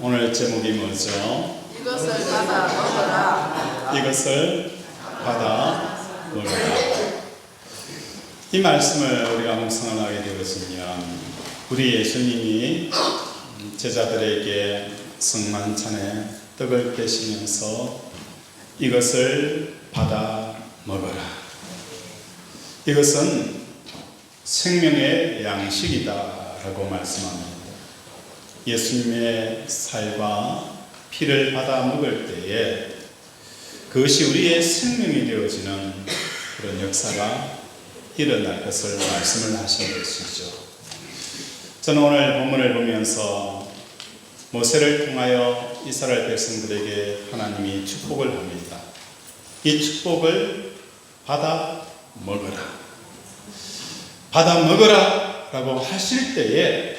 오늘 제목이 뭐죠? 이것을 받아 먹어라. 이것을 받아 먹어라. 이 말씀을 우리가 묵상을 하게 되었으면 우리 예수님이 제자들에게 성만찬에 떡을 떼시면서 이것을 받아 먹어라. 이것은 생명의 양식이다라고 말씀합니다. 예수님의 살과 피를 받아 먹을 때에 그것이 우리의 생명이 되어지는 그런 역사가 일어날 것을 말씀을 하신 것이죠. 저는 오늘 본문을 보면서 모세를 통하여 이스라엘 백성들에게 하나님이 축복을 합니다. 이 축복을 받아 먹어라. 받아 먹어라 라고 하실 때에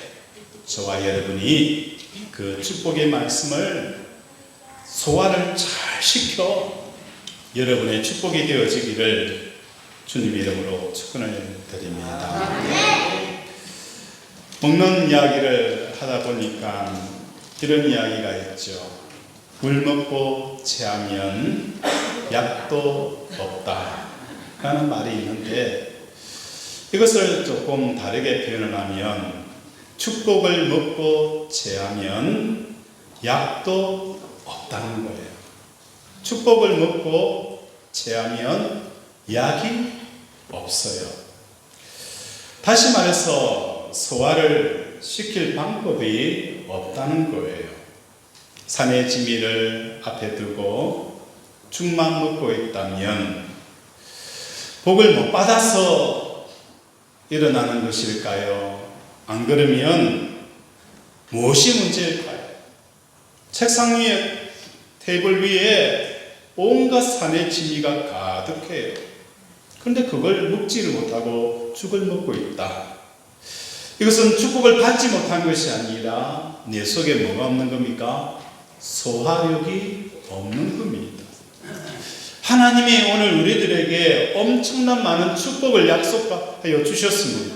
저와 여러분이 그 축복의 말씀을 소화를 잘 시켜 여러분의 축복이 되어지기를 주님 이름으로 축원을 드립니다. 먹는 이야기를 하다 보니까 이런 이야기가 있죠. 물 먹고 체하면 약도 없다 라는 말이 있는데, 이것을 조금 다르게 표현을 하면 축복을 먹고 체하면 약도 없다는 거예요. 축복을 먹고 체하면 약이 없어요. 다시 말해서 소화를 시킬 방법이 없다는 거예요. 산의 지미를 앞에 두고 죽만 먹고 있다면 복을 못 받아서 일어나는 것일까요? 안 그러면 무엇이 문제일까요? 책상 위에, 테이블 위에 온갖 산의 지미가 가득해요. 그런데 그걸 먹지를 못하고 죽을 먹고 있다. 이것은 축복을 받지 못한 것이 아니라 내 속에 뭐가 없는 겁니까? 소화력이 없는 겁니다. 하나님이 오늘 우리들에게 엄청난 많은 축복을 약속하여 주셨습니다.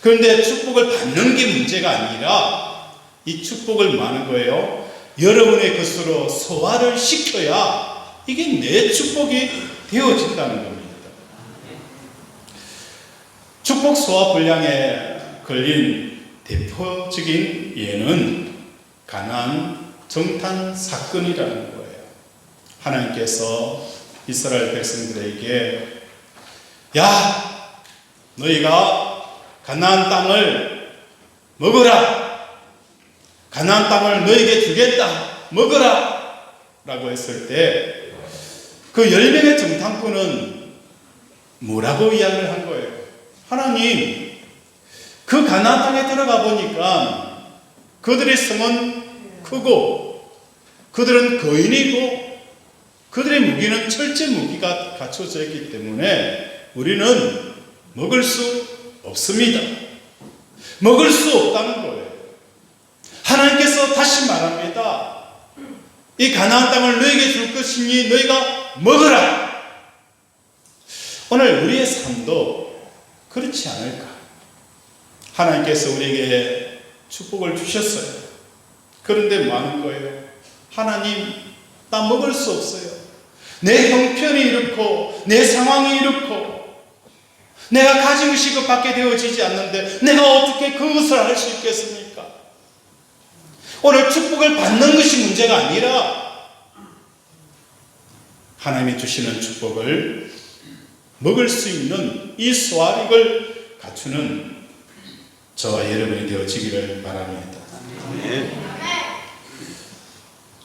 그런데 축복을 받는 게 문제가 아니라 이 축복을 뭐 하는 거예요? 여러분의 것으로 소화를 시켜야 이게 내 축복이 되어진다는 겁니다. 축복 소화 불량에 걸린 대표적인 예는 가나안 정탐 사건이라는 거예요. 하나님께서 이스라엘 백성들에게 야, 너희가 가나안 땅을 먹어라. 가나안 땅을 너희에게 주겠다. 먹어라. 라고 했을 때 그 10명의 정탐꾼은 뭐라고 이야기를 한 거예요? 하나님, 그 가나안 땅에 들어가 보니까 그들의 성은 크고 그들은 거인이고 그들의 무기는 철제 무기가 갖춰져 있기 때문에 우리는 먹을 수 없습니다. 먹을 수 없다는 거예요. 하나님께서 다시 말합니다. 이 가나안 땅을 너희에게 줄 것이니 너희가 먹으라. 오늘 우리의 삶도 그렇지 않을까? 하나님께서 우리에게 축복을 주셨어요. 그런데 뭐 하는 거예요? 하나님, 나 먹을 수 없어요. 내 형편이 이렇고 내 상황이 이렇고 내가 가진 것이 그밖에 되어지지 않는데 내가 어떻게 그것을 할 수 있겠습니까? 오늘 축복을 받는 것이 문제가 아니라 하나님이 주시는 축복을 먹을 수 있는 이 소화력을 갖추는 저와 여러분이 되어지기를 바랍니다.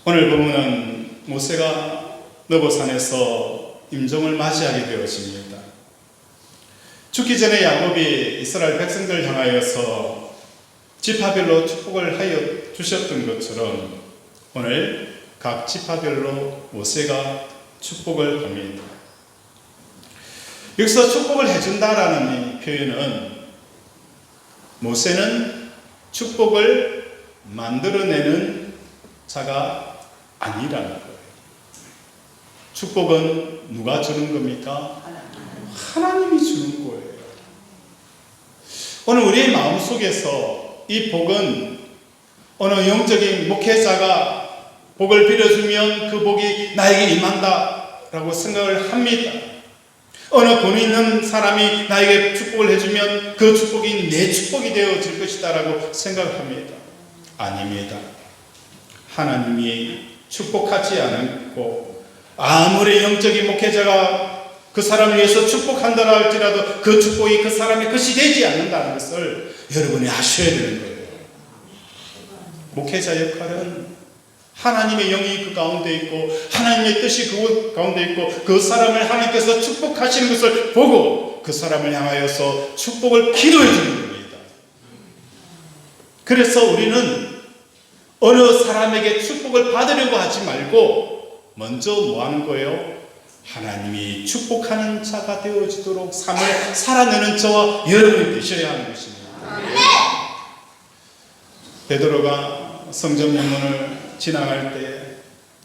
오늘 보면은 모세가 느보산에서 임종을 맞이하게 되었습니다. 죽기 전에 야곱이 이스라엘 백성들을 향하여서 지파별로 축복을 하여 주셨던 것처럼 오늘 각 지파별로 모세가 축복을 합니다. 여기서 축복을 해준다라는 이 표현은 모세는 축복을 만들어내는 자가 아니라는 거예요. 축복은 누가 주는 겁니까? 하나님이 주는 거예요. 오늘 우리의 마음속에서 이 복은 어느 영적인 목회자가 복을 빌어주면 그 복이 나에게 임한다 라고 생각을 합니다. 어느 돈 있는 사람이 나에게 축복을 해주면 그 축복이 내 축복이 되어질 것이다 라고 생각을 합니다. 아닙니다. 하나님이 축복하지 않고 아무리 영적인 목회자가 그 사람을 위해서 축복한다 할지라도 그 축복이 그 사람의 것이 되지 않는다는 것을 여러분이 아셔야 되는 거예요. 목회자 역할은 하나님의 영이 그 가운데 있고 하나님의 뜻이 그 가운데 있고 그 사람을 하나님께서 축복하시는 것을 보고 그 사람을 향하여서 축복을 기도해 주는 겁니다. 그래서 우리는 어느 사람에게 축복을 받으려고 하지 말고 먼저 뭐 하는 거예요? 하나님이 축복하는 자가 되어지도록 삶을 살아내는 저와 여러분이 되셔야 하는 것입니다. 베드로가 성전문을 지나갈 때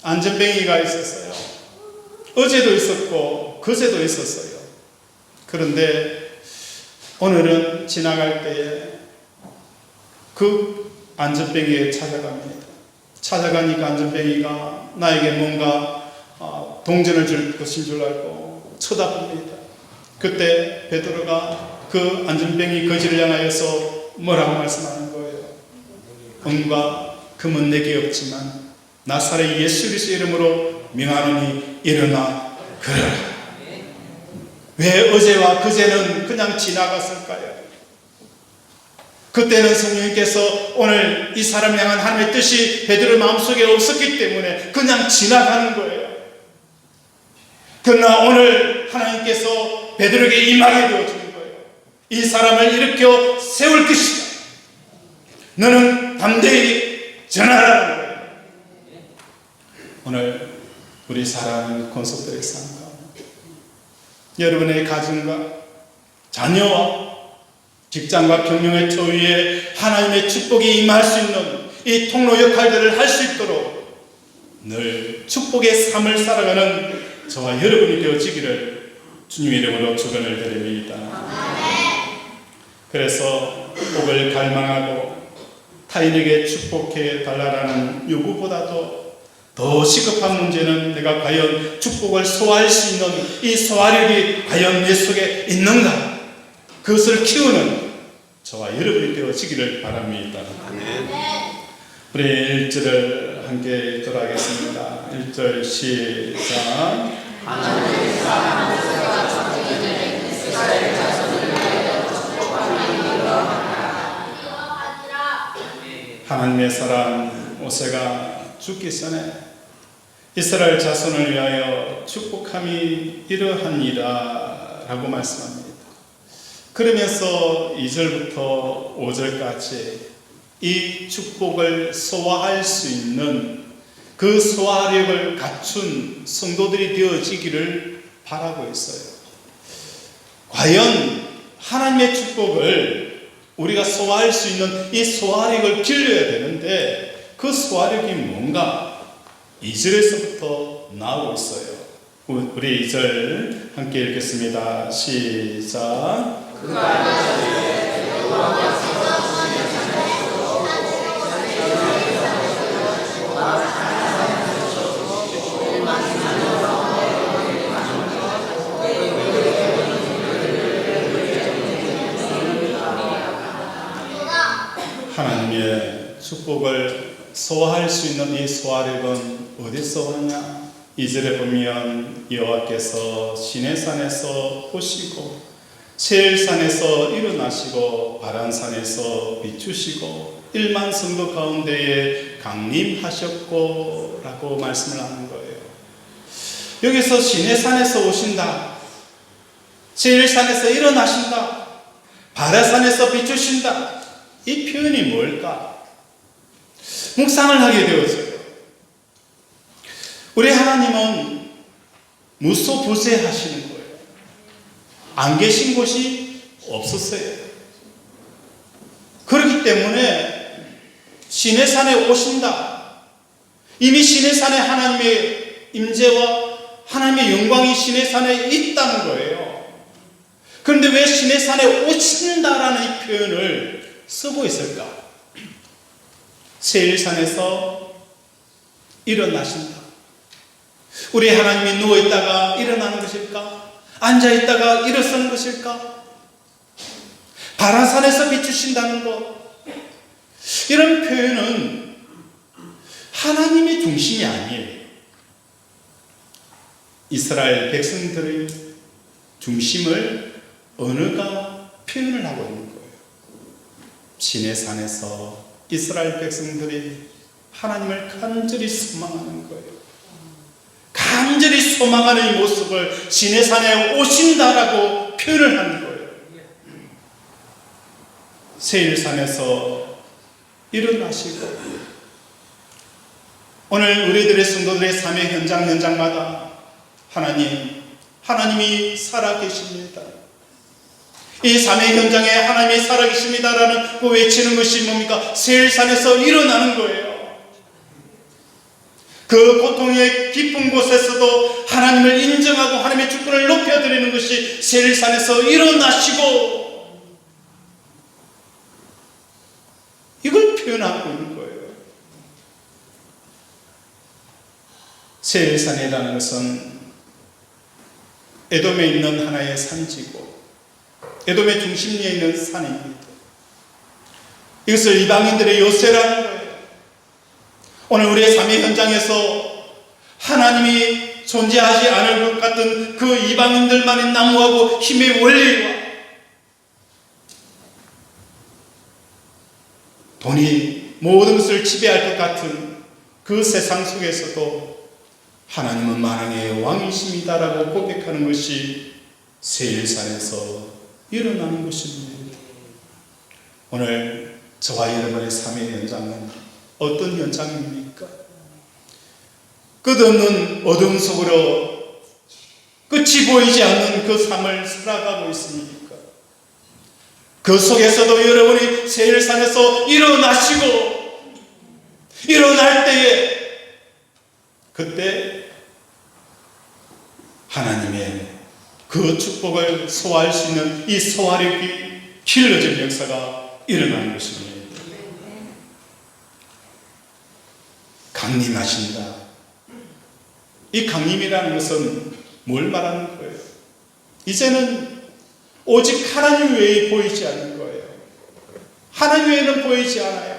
안전뱅이가 있었어요. 어제도 있었고 그제도 있었어요. 그런데 오늘은 지나갈 때에 그 안전뱅이에 찾아갑니다. 찾아가니까 안전뱅이가 나에게 뭔가 동전을 줄 것인 줄 알고 쳐다봅니다. 그때 베드로가 그 안전뱅이 거지를 향하여서 뭐라고 말씀하는 거예요? 은과 금은 내게 없지만 나사렛 예수 그리스도의 이름으로 명하노니 일어나 걸어라. 왜 어제와 그제는 그냥 지나갔을까요? 그때는 성령님께서 오늘 이 사람을 향한 하나님의 뜻이 베드로 마음속에 없었기 때문에 그냥 지나가는 거예요. 그러나 오늘 하나님께서 베드로에게 임하게 되어주는 거예요. 이 사람을 일으켜 세울 것이다. 너는 담대히 전하라는 거예요. 오늘 우리 사랑하는 권속들의 삶 가운데 여러분의 가정과 자녀와 직장과 경영의 초위에 하나님의 축복이 임할 수 있는 이 통로 역할들을 할 수 있도록 늘 축복의 삶을 살아가는 저와 여러분이 되어지기를 주님의 이름으로 축원을 드립니다. 그래서 복을 갈망하고 타인에게 축복해 달라라는 요구보다도 더 시급한 문제는 내가 과연 축복을 소화할 수 있는 이 소화력이 과연 내 속에 있는가? 그것을 키우는 저와 여러분이 되어지기를 바랍니다. 우리 1절을 함께 읽도록 하겠습니다. 1절 시작. 하나님의 사람 모세가 죽기 전에 이스라엘 자손을 위하여 축복함이 이러하니라 라고 말씀합니다. 그러면서 2절부터 5절까지 이 축복을 소화할 수 있는 그 소화력을 갖춘 성도들이 되어지기를 바라고 있어요. 과연 하나님의 축복을 우리가 소화할 수 있는 이 소화력을 길러야 되는데 그 소화력이 뭔가 2절에서부터 나오고 있어요. 우리 2절 함께 읽겠습니다. 시작. 하나님의 축복을 소화할 수 있는 이 소화력은 어디서 오느냐? 2절에 보면 여호와께서 시내산에서 오시고 세일산에서 일어나시고 바란산에서 비추시고 1만 성도 가운데에 강림하셨고 라고 말씀을 하는 거예요. 여기서 시내산에서 오신다, 세일산에서 일어나신다, 바란산에서 비추신다, 이 표현이 뭘까? 묵상을 하게 되었어요. 우리 하나님은 무소부재하시는 거예요. 안 계신 곳이 없었어요. 그렇기 때문에 시내산에 오신다. 이미 시내산에 하나님의 임재와 하나님의 영광이 시내산에 있다는 거예요. 그런데 왜 시내산에 오신다라는 이 표현을 쓰고 있을까? 세일산에서 일어나신다. 우리 하나님이 누워있다가 일어나는 것일까? 앉아있다가 일어서는 것일까? 바라산에서 비추신다는 것, 이런 표현은 하나님의 중심이 아니에요. 이스라엘 백성들의 중심을 언어가 표현을 하고 있는 거예요. 시내산에서 이스라엘 백성들이 하나님을 간절히 소망하는 거예요. 간절히 소망하는 이 모습을 시내산에 오신다라고 표현을 하는 거예요. 세일산에서 일어나시고, 오늘 우리들의 성도들의 삶의 현장마다 하나님이 살아계십니다. 이 삶의 현장에 하나님이 살아계십니다라는 그 외치는 것이 뭡니까? 세일산에서 일어나는 거예요. 그 고통의 깊은 곳에서도 하나님을 인정하고 하나님의 주권을 높여드리는 것이 세일산에서 일어나시고, 이걸 표현하고 있는 거예요. 세일산이라는 것은 에돔에 있는 하나의 산지고 에돔의 중심지에 있는 산입니다. 이것을 이방인들의 요새라는 거예요. 오늘 우리의 삶의 현장에서 하나님이 존재하지 않을 것 같은 그 이방인들만의 난무하고 힘의 원리와 돈이 모든 것을 지배할 것 같은 그 세상 속에서도 하나님은 만왕의 왕이십니다라고 고백하는 것이 세일산에서 일어나는 것입니다. 오늘 저와 여러분의 삶의 현장은 어떤 현장입니까? 끝없는 어둠 속으로 끝이 보이지 않는 그 삶을 살아가고 있습니까? 그 속에서도 여러분이 세일산에서 일어나시고, 일어날 때에 그때 하나님의 그 축복을 소화할 수 있는 이 소화력이 길러진 역사가 일어나는 것입니다. 강림하신다. 이 강림이라는 것은 뭘 말하는 거예요? 이제는 오직 하나님 외에 보이지 않는 거예요. 하나님 외에는 보이지 않아요.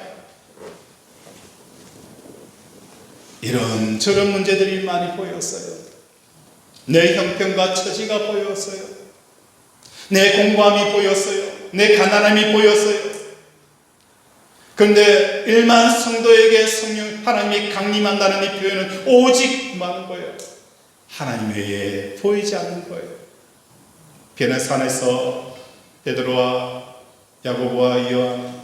이런저런 문제들이 많이 보였어요. 내 형편과 처지가 보였어요. 내 공고함이 보였어요. 내 가난함이 보였어요. 그런데 일만 성도에게 성령 하나님이 강림한다는 이 표현은 오직 많은 거예요. 하나님 외에 보이지 않는 거예요. 베네산에서 베드로와 야고보와 요한,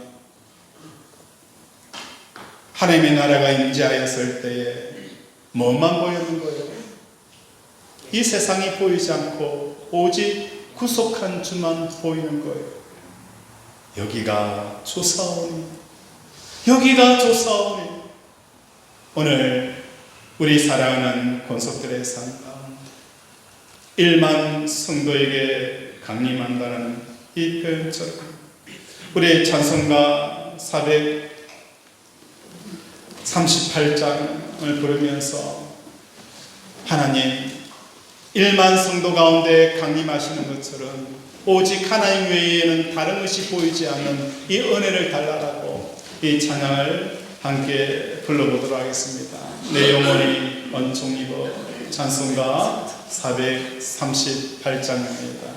하나님의 나라가 임재하였을 때에 뭐만 보이는 거예요? 이 세상이 보이지 않고 오직 구속한 주만 보이는 거예요. 여기가 조사오니, 여기가 조사오니. 오늘 우리 사랑하는 권속들의 삶 가운데 1만 성도에게 강림한다는 이 표현처럼 우리의 찬송가 438장을 부르면서 하나님 1만 성도 가운데 강림하시는 것처럼 오직 하나님 외에는 다른 것이 보이지 않는 이 은혜를 달라라고 이 찬양을 함께 불러보도록 하겠습니다. 내 영혼이 은총 입어. 찬송가 438장입니다.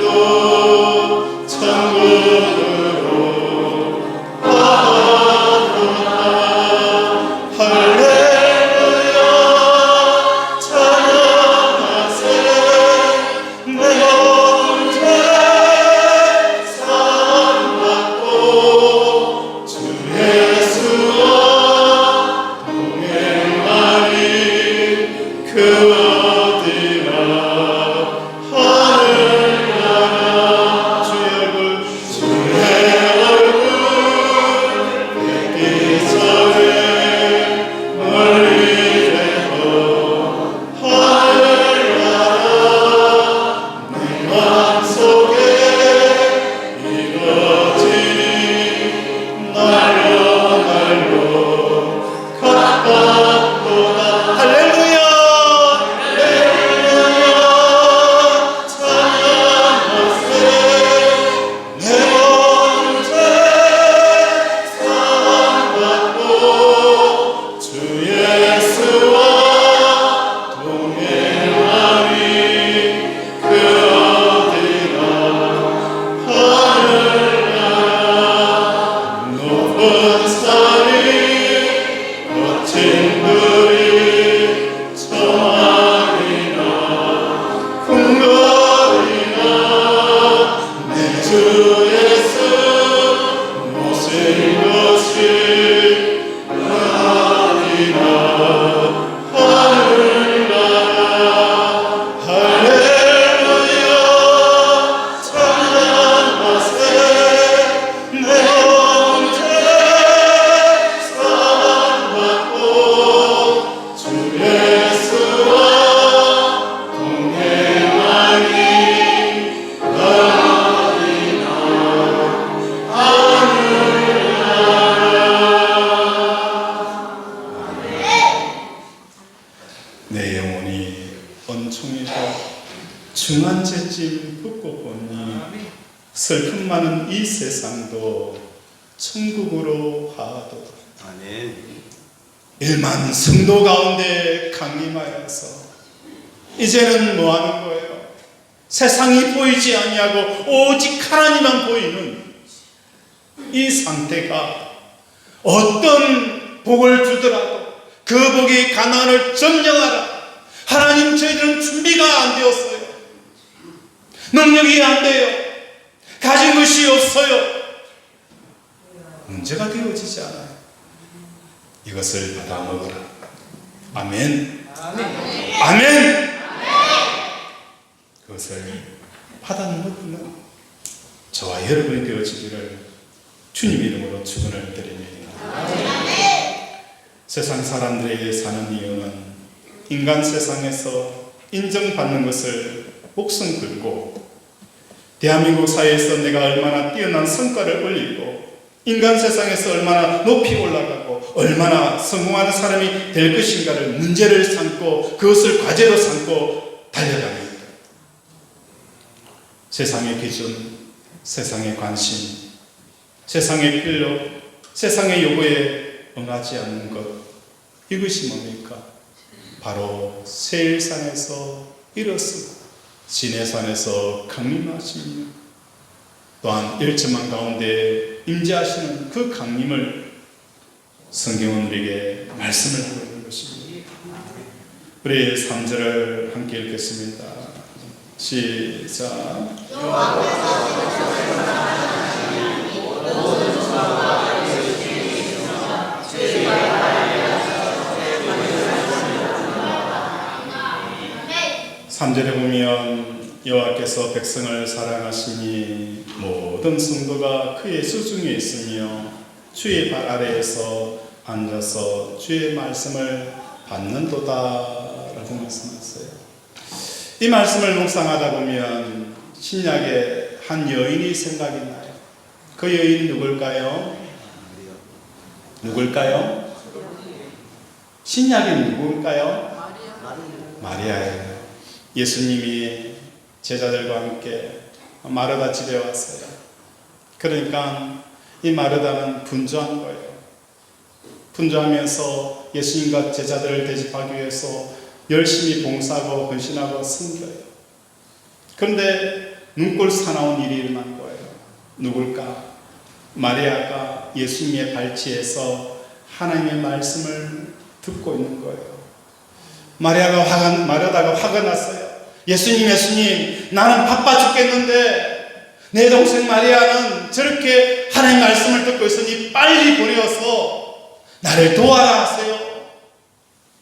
세상도 천국 그 어디나 하늘나라 주의 얼굴 뵙기 전에 멀리 되고 하늘나라 내 맘속에 이루어지니 날로 날로 가깝도다. 할렐루야 할렐루야 찬양하세 내 영혼에 사랑받고 주 예수와 동행하리 그 어디나 하늘나라 높은 산이 거친 들이 저마리나 궁궐이나 내 주 예수 모신 것이 하나이나 하늘나라 할렐루야 찬양하세 내 영혼에 사랑받고 주 예수와 동행하니 나이나 내 영혼이 언총에서 중한 채짐 붙고 보니 슬픔 많은 이 세상도 천국으로 하도다. 아멘. 1만 성도 가운데 강림하여서 이제는 뭐 하는 거예요? 세상이 보이지 아니하고 오직 하나님만 보이는 이 상태가 어떤 복을 주더라도 그 복이 가난을 점령하라. 하나님 저희들은 준비가 안 되었어요. 능력이 안 돼요. 가진 것이 없어요. 문제가 되어지지 않아요. 이것을 받아 먹으라. 아멘. 아멘. 그것을 받아 먹는 저와 여러분이 되어지기를 주님 이름으로 축원을 드립니다. 세상 사람들에게 사는 이유는 인간 세상에서 인정받는 것을 목숨 걸고 대한민국 사회에서 내가 얼마나 뛰어난 성과를 올리고 인간 세상에서 얼마나 높이 올라가고 얼마나 성공하는 사람이 될 것인가를 문제를 삼고 그것을 과제로 삼고 달려갑니다. 세상의 기준, 세상의 관심, 세상의 필요, 세상의 요구에 응하지 않는 것, 이것이 뭡니까? 바로 세일산에서 일어서고 시내산에서 강림하십니다. 또한 일천만 가운데 임재하시는 그 강림을 성경은 우리에게 말씀을 하고 있는 것입니다. 우리 3절을 함께 읽겠습니다. 시작. 3절에 보면 여호와께서 백성을 사랑하시니 모든 성도가 그의 수중에 있으며 주의 발 아래에서 앉아서 주의 말씀을 받는도다 라고 말씀하셨어요. 이 말씀을 묵상하다 보면 신약의 한 여인이 생각이 나요. 그 여인이 누굴까요? 누굴까요? 신약이 누굴까요? 마리아예요. 예수님이 제자들과 함께 마르다 집에 왔어요. 그러니까 이 마르다는 분주한 거예요. 분주하면서 예수님과 제자들을 대접하기 위해서 열심히 봉사하고 헌신하고 섬겨요. 그런데 눈꼴 사나운 일이 일어난 거예요. 누굴까? 마리아가 예수님의 발치에서 하나님의 말씀을 듣고 있는 거예요. 마르다가 화가 났어요. 예수님, 나는 바빠 죽겠는데 내 동생 마리아는 저렇게 하나님 말씀을 듣고 있으니 빨리 보내어서 나를 도와라 하세요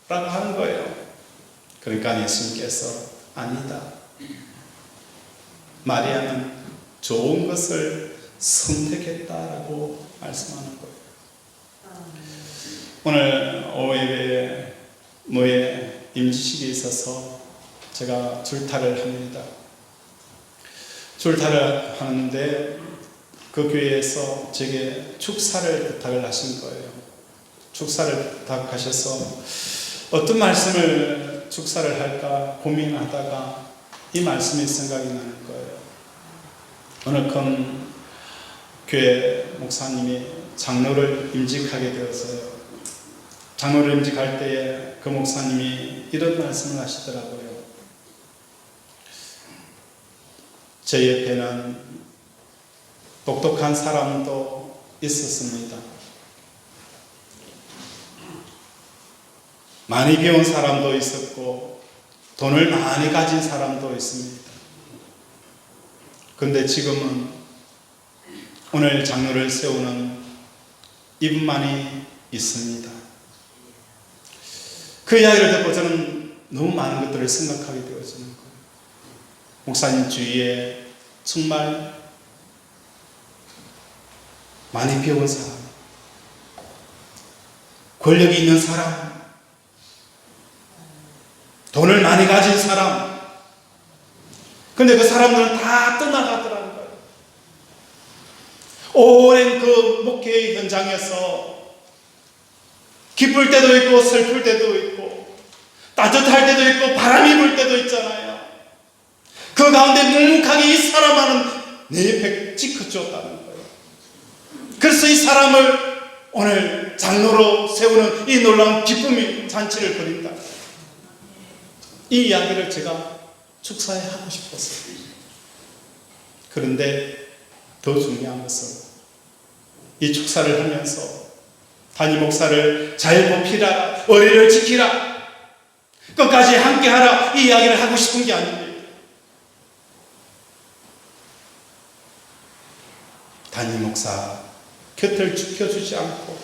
라고 하는 거예요. 그러니까 예수님께서 아니다. 마리아는 좋은 것을 선택했다라고 말씀하는 거예요. 오늘 오후 예배에 모의 임지식이 있어서 제가 줄타를 합니다. 줄타를 하는데 그 교회에서 제게 축사를 부탁을 하신 거예요. 축사를 부탁하셔서 어떤 말씀을 축사를 할까 고민하다가 이 말씀이 생각이 나는 거예요. 어느 큰 교회 목사님이 장로를 임직하게 되었어요. 장로를 임직할 때에 그 목사님이 이런 말씀을 하시더라고요. 제 옆에는 똑똑한 사람도 있었습니다. 많이 배운 사람도 있었고 돈을 많이 가진 사람도 있습니다. 그런데 지금은 오늘 장로를 세우는 이분만이 있습니다. 그 이야기를 듣고 저는 너무 많은 것들을 생각하게 되어지는 거예요. 목사님 주위에 정말 많이 배운 사람, 권력이 있는 사람, 돈을 많이 가진 사람, 근데 그 사람들은 다 떠나가더라는 거예요. 오랜 그 목회의 현장에서 기쁠 때도 있고 슬플 때도 있고 따뜻할 때도 있고 바람이 불 때도 있잖아요. 그 가운데 묵묵하게 이 사람만은 내 옆에 지켜주었다는 거예요. 그래서 이 사람을 오늘 장로로 세우는 이 놀라운 기쁨의 잔치를 벌인다. 이 이야기를 제가 축사에 하고 싶었어요. 그런데 더 중요한 것은 이 축사를 하면서 담임 목사를 잘 보필하라, 의리를 지키라, 끝까지 함께하라, 이 이야기를 하고 싶은 게 아닙니다. 담임 목사 곁을 지켜주지 않고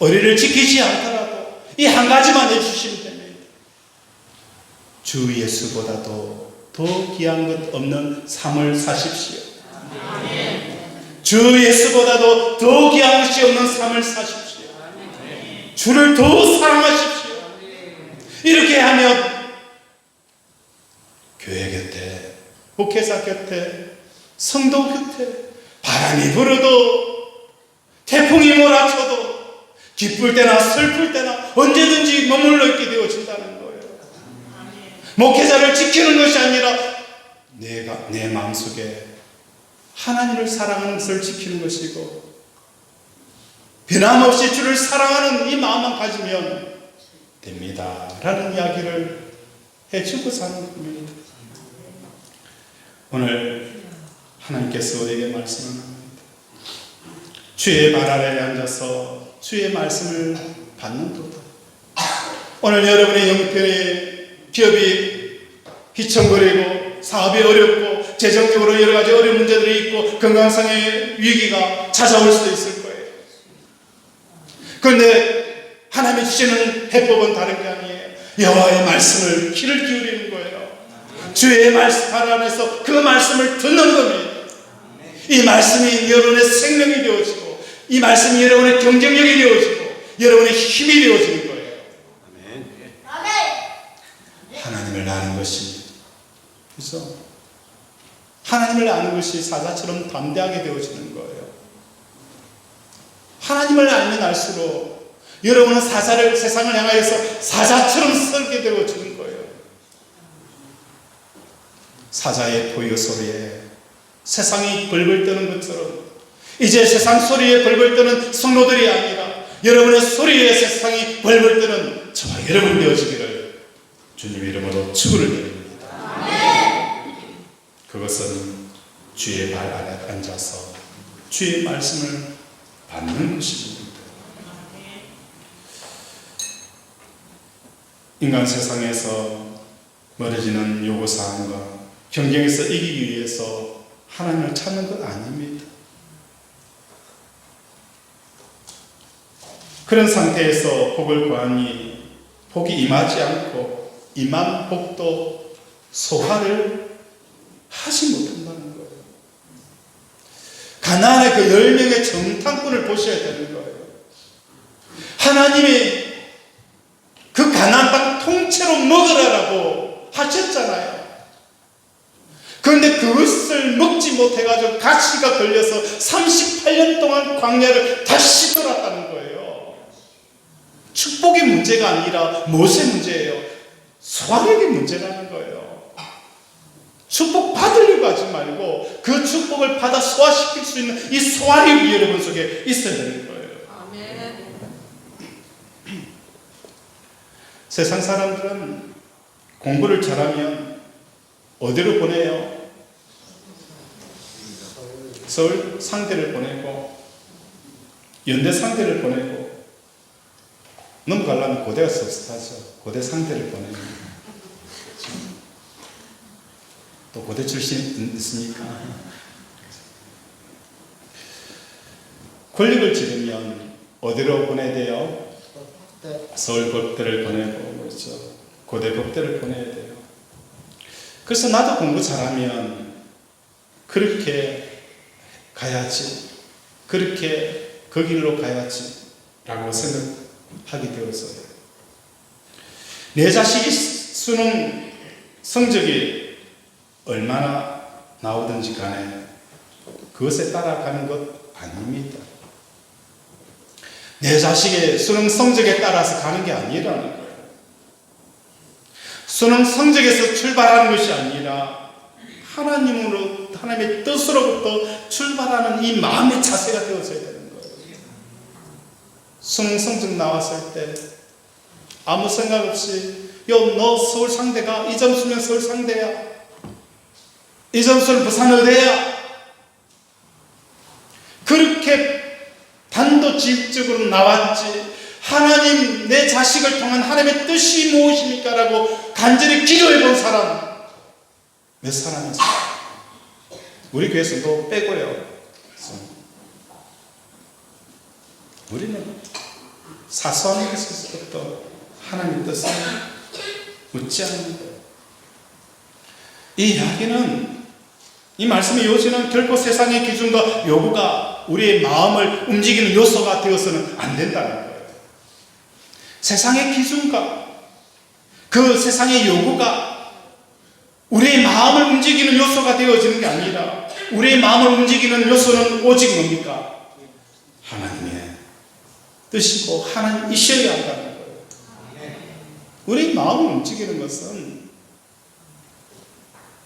의리를 지키지 않더라도 이 한 가지만 해주시면 됩니다. 주 예수보다도 더 귀한 것 없는 삶을 사십시오. 주 예수보다도 더 귀한 것이 없는 삶을 사십시오. 주를 더 사랑하십시오. 이렇게 하면 교회 곁에, 목회자 곁에, 성도 곁에 바람이 불어도 태풍이 몰아쳐도 기쁠 때나 슬플 때나 언제든지 머물러 있게 되어진다는 거예요. 목회자를 지키는 것이 아니라 내 마음속에 하나님을 사랑하는 것을 지키는 것이고 변함없이 주를 사랑하는 이 마음만 가지면 됩니다 라는 이야기를 해주고자 하는 겁니다. 오늘 하나님께서 우리에게 말씀을 합니다. 주의 발 아래에 앉아서 주의 말씀을 받는 도다. 오늘 여러분의 형편의 기업이 휘청거리고 사업이 어렵고 재정적으로 여러 가지 어려운 문제들이 있고 건강상의 위기가 찾아올 수도 있을 거예요. 그런데 하나님이 주시는 해법은 다른 게 아니에요. 여호와의 말씀을 귀를 기울이는 거예요. 주의 말씀 안에서 그 말씀을 듣는 겁니다. 이 말씀이 여러분의 생명이 되어지고 이 말씀이 여러분의 경쟁력이 되어지고 여러분의 힘이 되어지는 거예요. 하나님을 아는 것입니다. 그래서 하나님을 아는 것이 사자처럼 담대하게 되어지는 거예요. 하나님을 알면 알수록 여러분은 사자를 세상을 향하여서 사자처럼 설게 되어지는 거예요. 사자의 포효 소리에 세상이 벌벌 떠는 것처럼 이제 세상 소리에 벌벌 떠는 성도들이 아니라 여러분의 소리에 세상이 벌벌 떠는 저와 여러분 되어지기를 주님 이름으로 축원을 드립니다. 그것은 주의 발 아래 앉아서 주의 말씀을 받는 것입니다. 인간 세상에서 멀어지는 요구사항과 경쟁에서 이기기 위해서 하나님을 찾는 것 아닙니다. 그런 상태에서 복을 구하니 복이 임하지 않고 임한 복도 소화를 하지 못한다는 거예요. 가나안의 그 10명의 정탐꾼을 보셔야 되는 거예요. 하나님이 그 가나안 땅 통째로 먹으라라고 하셨잖아요. 그런데 그것을 먹지 못해가지고 가시가 걸려서 38년 동안 광야를 다시 돌았다는 거예요. 축복의 문제가 아니라 무엇의 문제예요? 소화력의 문제라는 거예요. 축복 받으려고 하지 말고 그 축복을 받아 소화시킬 수 있는 이 소화력이 여러분 속에 있어야 되는 거예요. 아멘. 세상 사람들은 공부를 잘하면 어디로 보내요? 서울 상대를 보내고 연대 상대를 보내고 넘어가려면 고대가 섭섭하죠. 고대 상대를 보내고 또 고대 출신 있으니까 권력을 지르면 어디로 보내야 돼요? 서울 법대를 보내고 그렇죠. 고대 법대를 보내야 돼요. 그래서 나도 공부 잘하면 그렇게 가야지, 그렇게 그 길로 가야지 라고 생각하게 되어서요. 내 자식이 수능 성적이 얼마나 나오든지 간에 그것에 따라가는 것 아닙니다. 내 자식의 수능 성적에 따라서 가는 게 아니라는 거예요. 수능 성적에서 출발하는 것이 아니라 하나님의 뜻으로부터 출발하는 이 마음의 자세가 되어져야 되는 거예요. 수능 성적 나왔을 때 아무 생각 없이 너 서울 상대가 이 점수면 서울 상대야, 이 점수는 부산 의대야, 그렇게 단도직입적으로 나왔지 하나님 내 자식을 통한 하나님의 뜻이 무엇입니까? 라고 간절히 기도해 본 사람 몇 사람이 있어요? 우리 교회에서도 빼고요. 우리는 사소한 것에서부터 하나님 뜻을 묻지 않는 거예요. 이 이야기는, 이 말씀의 요지는 결코 세상의 기준과 요구가 우리의 마음을 움직이는 요소가 되어서는 안 된다는 거예요. 세상의 기준과 그 세상의 요구가 우리의 마음을 움직이는 요소가 되어지는 게 아니라 우리의 마음을 움직이는 요소는 오직 뭡니까? 하나님의 뜻이고 하나님이셔야 한다는 거예요. 우리의 마음을 움직이는 것은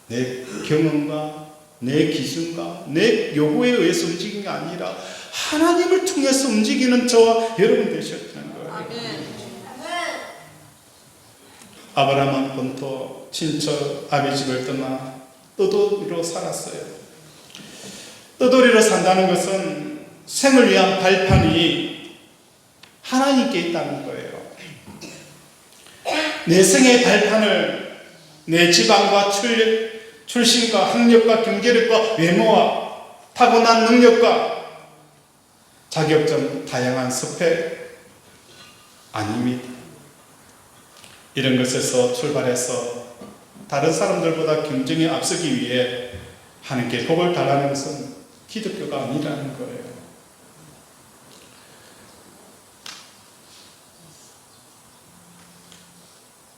내 경험과 내 기준과 내 요구에 의해서 움직이는 게 아니라 하나님을 통해서 움직이는 저와 여러분 되셨다는 거예요. 아멘. 아브라함은 본토 친척 아비 집을 떠나 떠돌이로 살았어요. 떠돌이로 산다는 것은 생을 위한 발판이 하나님께 있다는 거예요. 내 생의 발판을 내 지방과 출신과 학력과 경제력과 외모와 타고난 능력과 자격증, 다양한 스펙 아닙니다. 이런 것에서 출발해서 다른 사람들보다 경쟁에 앞서기 위해 하나님께 복을 달라는 것은 기독교가 아니라는 거예요.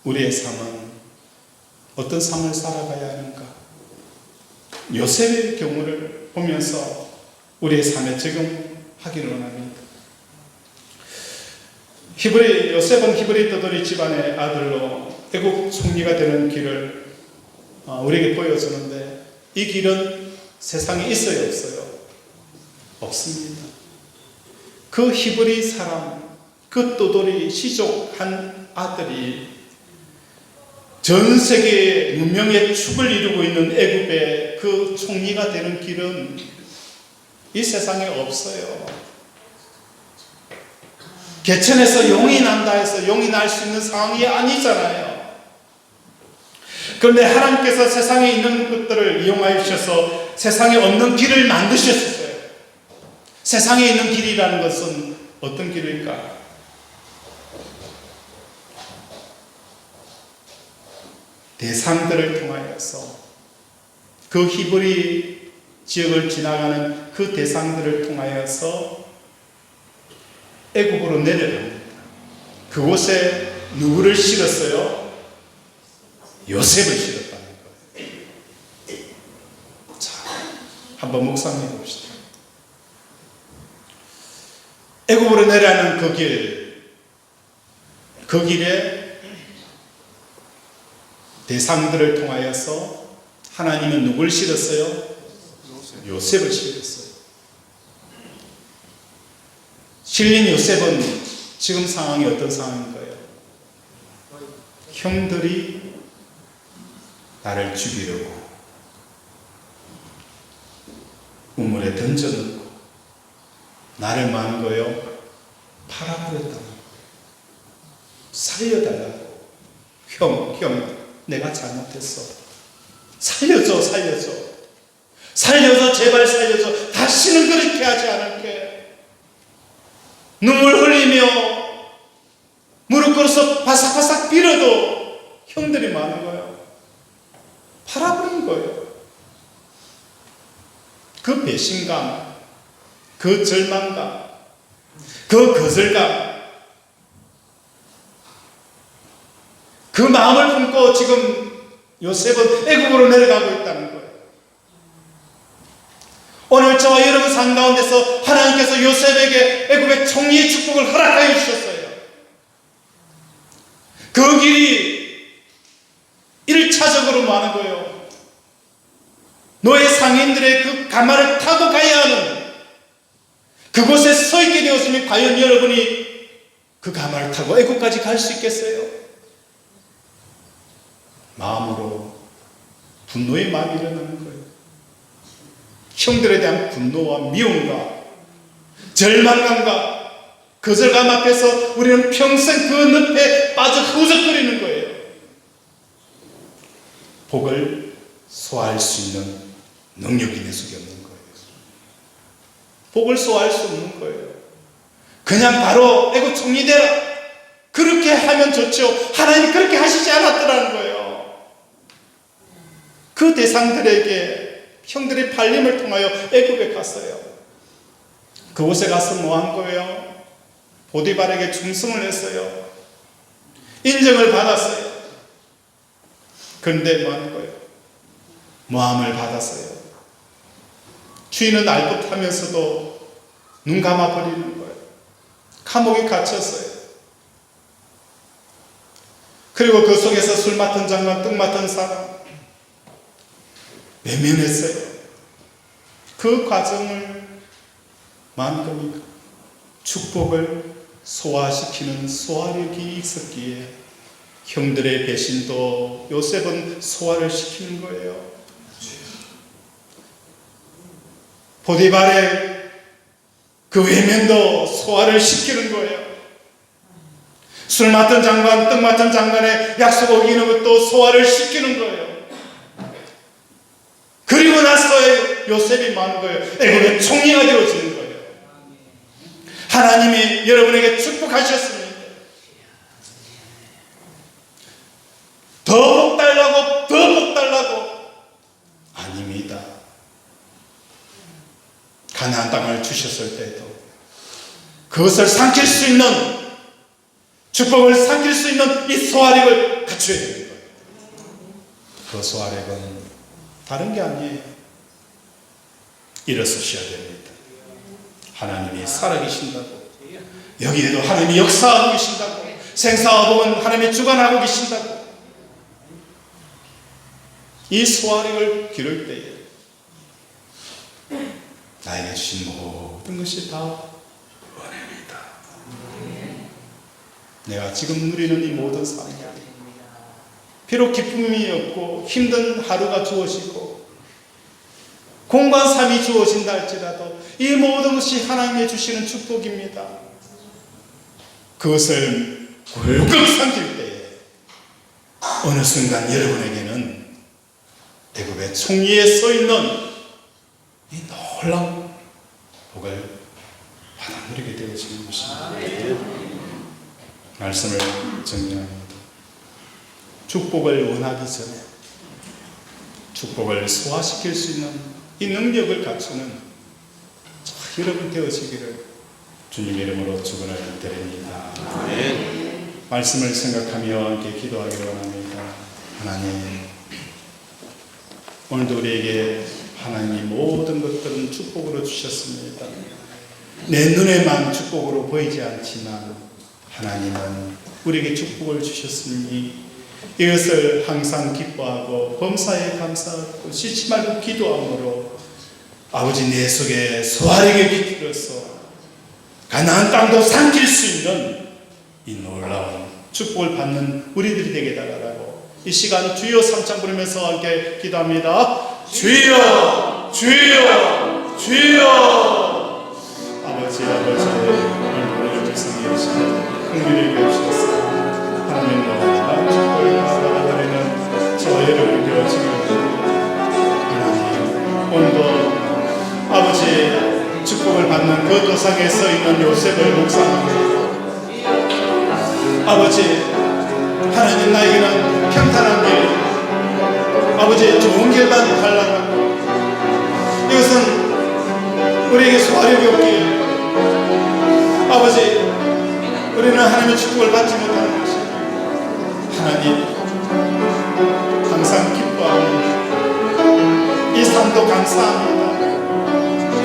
우리의 삶은 어떤 삶을 살아가야 하는가? 요셉의 경우를 보면서 우리의 삶에 적용하기를 원합니다. 요셉은 히브리 떠돌이 집안의 아들로 애국 총리가 되는 길을 우리에게 보여주는데 이 길은 세상에 있어요, 없어요? 없습니다. 그 히브리 사람, 그 떠돌이 시족 한 아들이 전 세계의 문명의 축을 이루고 있는 애굽의 그 총리가 되는 길은 이 세상에 없어요. 개천에서 용이 난다 해서 용이 날 수 있는 상황이 아니잖아요. 그런데 하나님께서 세상에 있는 것들을 이용하여 주셔서 세상에 없는 길을 만드셨어요. 세상에 있는 길이라는 것은 어떤 길일까? 대상들을 통하여서 그 히브리 지역을 지나가는 그 대상들을 통하여서 애굽으로 내려갑니다. 그곳에 누구를 실었어요? 요셉을 실었다는 거예요. 자, 한번 묵상해 봅시다. 애굽으로 내려가는 그 길에 대상들을 통하여서 하나님은 누굴 실었어요? 요셉을 실었어요. 실린 요셉은 지금 상황이 어떤 상황인가요? 형들이 나를 죽이려고 우물에 던져놓고 나를 마는 거요 팔아버렸다는 거예요. 살려달라고. 형, 내가 잘못했어. 살려줘, 제발 살려줘. 다시는 그렇게 하지 않을게. 눈물 흘리며 무릎 꿇어서 바삭바삭 빌어도 형들이 많은 거예요. 팔아버린 거예요. 그 배신감, 그 절망감, 그 거절감, 그 마음을 품고 지금 요셉은 애굽으로 내려가고 있다는 거예요. 오늘 저와 여러분 삶 가운데서 하나님께서 요셉에게 애굽의 총리의 축복을 허락하여 주셨어요. 그 길이 1차적으로 많은 거예요. 노예 상인들의 그 가마를 타고 가야 하는 그곳에 서 있게 되었으면 과연 여러분이 그 가마를 타고 애굽까지 갈 수 있겠어요? 마음으로 분노의 마음이 일어나는 거예요. 형들에 대한 분노와 미움과 절망감과 거절감 앞에서 우리는 평생 그 늪에 빠져 흐적거리는 거예요. 복을 소화할 수 있는 능력이 내 속에 없는 거예요. 복을 소화할 수 없는 거예요. 그냥 바로 애굽 총리 되라. 그렇게 하면 좋죠. 하나님이 그렇게 하시지 않았더라는 거예요. 그 대상들에게 형들의 팔림을 통하여 애굽에 갔어요. 그곳에 가서 뭐 한 거예요? 보디발에게 충성을 했어요. 인정을 받았어요. 그런데 뭐 하는 거예요? 모함을 받았어요. 주인은 알 듯하면서도 눈 감아버리는 거예요. 감옥에 갇혔어요. 그리고 그 속에서 술 맡은 장관, 떡 맡은 사람 외면했어요. 그 과정을 만 겁니까? 축복을 소화시키는 소화력이 있었기에 형들의 배신도 요셉은 소화를 시키는 거예요. 보디발의 그 외면도 소화를 시키는 거예요. 술 맡은 장관, 떡 맡은 장관의 약속 어기는 것도 소화를 시키는 거예요. 그리고 나서 요셉이 많은 거예요. 애굽의 총리가 되어지는 거예요. 하나님이 여러분에게 축복하셨습니다. 더 복 달라고 아닙니다. 가나안 땅을 주셨을 때도 그것을 삼킬 수 있는 축복을 삼킬 수 있는 이 소화력을 갖춰야 되는 거예요. 그 소화력은 다른 게 아니에요. 일어서셔야 됩니다. 하나님이 살아계신다고, 여기에도 하나님이 역사하고 계신다고, 생사화복은 하나님이 주관하고 계신다고, 이 소화력을 기를 때에 나에게 주신 모든 것이 다 은혜입니다. 내가 지금 누리는 이 모든 삶이 비록 기쁨이 없고 힘든 하루가 주어지고 공간 삶이 주어진다 할지라도 이 모든 것이 하나님이 주시는 축복입니다. 그것을 굴뚝 삼킬 때에 어느 순간 여러분에게는 애굽의 총리에 서 있는 이 놀라운 복을 받아 누리게 되어지는 것입니다. 말씀을 정리합니다. 축복을 원하기 전에 축복을 소화시킬 수 있는 이 능력을 갖추는 저 여러분 되어지기를 주님 이름으로 축원을 드립니다. 말씀을 생각하며 함께 기도하기를 원합니다. 하나님, 오늘도 우리에게 하나님이 모든 것들은 축복으로 주셨습니다. 내 눈에만 축복으로 보이지 않지만 하나님은 우리에게 축복을 주셨으니 이것을 항상 기뻐하고 범사에 감사하고 쉬지 말고 기도함으로 아버지 내 속에 소화력이 깃들어서 가나안 땅도 삼킬 수 있는 이 놀라운 축복을 받는 우리들이 되게 달라고 이 시간 주여 삼창 부르면서 함께 기도합니다. 주여 주여 주여. 아버지 오늘 백성이 오시고 긍휼히 여기시옵소서. 하나님도 난 축복을 받아들이는 저 여러분이 되어지기를 하나님, 오늘도 아버지 축복을 받는 그 도상에 서 있는 요셉을 묵상합니다. 아버지 하나님, 나에게는 평탄한 길, 아버지 좋은 길만 달라고, 이것은 우리에게 소화력이 없기에 아버지 우리는 하나님의 축복을 받지 못하는 것이 하나님 항상 기뻐합니다. 이 삶도 감사합니다.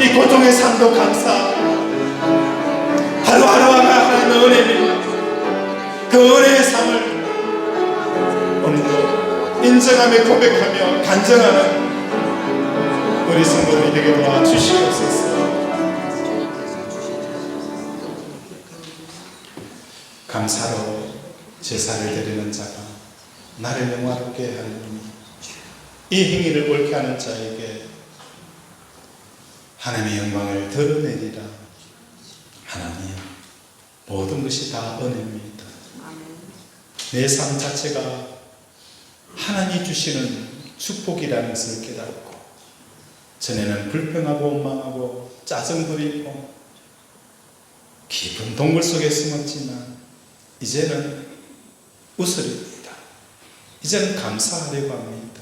이 고통의 삶도 감사합니다. 하루하루가 하나님의 은혜입니다. 그 은혜의 삶을 오늘도 인정하며 고백하며 간증하는 우리 성도들이 되게 도와주시옵소서. 감사로 제사를 드리는 자가 나를 영화롭게 하리니 이 행위를 옳게 하는 자에게 하나님의 영광을 드러내리라. 하나님, 모든 것이 다 은혜입니다. 내 삶 자체가 하나님이 주시는 축복이라는 것을 깨닫고, 전에는 불평하고 원망하고 짜증 부리고 깊은 동굴 속에 숨었지만 이제는 웃으립니다. 이제는 감사하려고 합니다.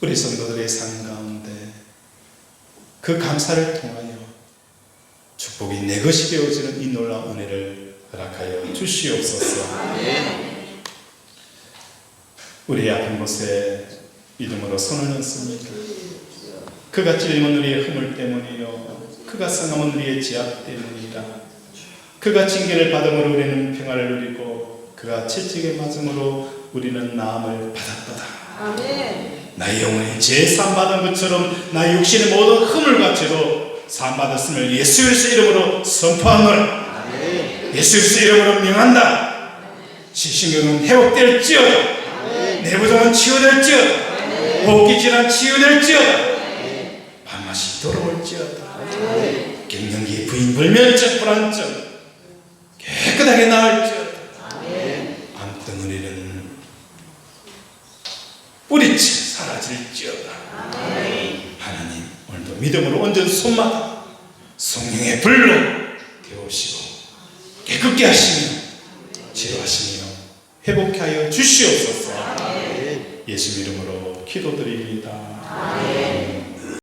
우리 성도들의 삶 가운데 그 감사를 통하여 축복이 내 것이 되어지는 이 놀라운 은혜를 허락하여 주시옵소서. 우리 아픈 곳에 믿음으로 손을 얹습니다. 그가 찔림은 우리의 허물 때문이요 그가 상함은 우리의 지압 때문이라. 그가 징계를 받음으로 우리는 평화를 누리고 그가 채찍에 맞음으로 우리는 나음을 받았도다. 아멘. 나의 영혼이 죄 사함받은 것처럼 나의 육신의 모든 허물과 죄도 사함받았음을 예수 그리스도 이름으로 선포하노라. 아멘. 예수 그리스도 이름으로 명한다. 시신경은 회복될지어다. 내부종은 치유될지어다. 복기 질환 치유될지어다. 밥맛이 돌아올지어다. 갱년기 부인 불면증 불안증 깨끗하게 나을지어다. 암덩어리는 뿌리채 사라질지어다. 하나님, 오늘도 믿음으로 얹은 손마다 성령의 불로 데우시고 깨끗게 하시며 치료하시며 회복케 하여 주시옵소서. 예수 이름으로 기도드립니다.